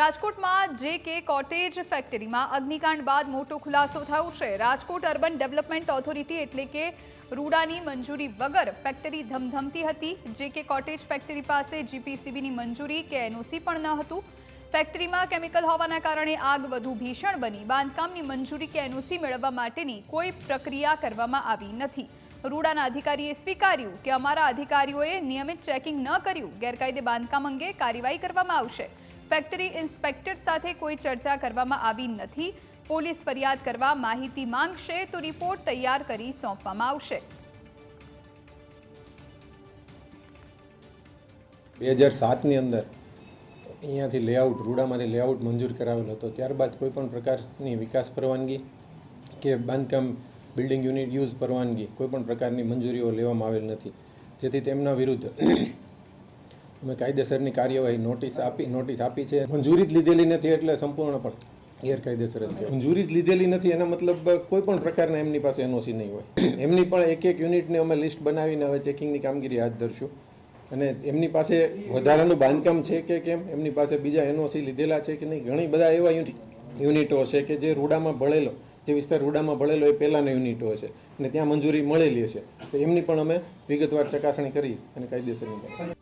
રાજકોટમાં જે.કે. કોટેજ ફેક્ટરીમાં અગ્નિકાંડ બાદ મોટો ખુલાસો થયો છે। રાજકોટ અર્બન ડેવલપમેન્ટ ઓથોરિટી એટલે કે રૂડાની મંજૂરી વગર ફેક્ટરી ધમધમતી હતી। જે.કે. કોટેજ ફેક્ટરી પાસે જીપીસીબીની મંજૂરી કે એનઓસી પણ ન હતું। ફેક્ટરીમાં કેમિકલ હોવાના કારણે આગ વધુ ભીષણ બની। બાંધકામની મંજૂરી કે એનઓસી મેળવવા માટેની કોઈ પ્રક્રિયા કરવામાં આવી નથી। રૂડાના અધિકારીએ સ્વીકાર્યું કે અમારા અધિકારીઓએ નિયમિત ચેકિંગ ન કર્યું। ગેરકાયદે બાંધકામ અંગે કાર્યવાહી કરવામાં આવશે। ફેક્ટરી ઇન્સ્પેક્ટર સાથે કોઈ ચર્ચા કરવામાં આવી નથી। પોલીસ ફરિયાદ કરવા માહિતી માંગશે તો રિપોર્ટ તૈયાર કરી સોંપવામાં આવશે। 2007ની અંદર અહીંયાથી લેઆઉટ રૂડામાંથી લેઆઉટ મંજૂર કરાવેલ હતો। ત્યારબાદ કોઈપણ પ્રકારની વિકાસ પરવાનગી કે બાંધકામ બિલ્ડિંગ યુનિટ યુઝ પરવાનગી કોઈપણ પ્રકારની મંજૂરીઓ લેવામાં આવેલ નથી, જેથી તેમના વિરુદ્ધ અમે કાયદેસરની કાર્યવાહી નોટિસ આપી છે। મંજૂરી જ લીધેલી નથી એટલે સંપૂર્ણપણે ગેરકાયદેસર છે। મંજૂરી જ લીધેલી નથી એના મતલબ કોઈપણ પ્રકારના એમની પાસે એનઓસી નહીં હોય। એમની પણ એક એક યુનિટને અમે લિસ્ટ બનાવીને હવે ચેકિંગની કામગીરી હાથ ધરશું અને એમની પાસે વધારાનું બાંધકામ છે કે કેમ, એમની પાસે બીજા એનઓસી લીધેલા છે કે નહીં। ઘણી બધા એવા યુનિટો છે કે જે રૂડામાં ભળેલો જે વિસ્તાર રૂડામાં ભળેલો એ પહેલાંના યુનિટો હશે અને ત્યાં મંજૂરી મળેલી હશે, તો એમની પણ અમે વિગતવાર ચકાસણી કરી અને કાયદેસરની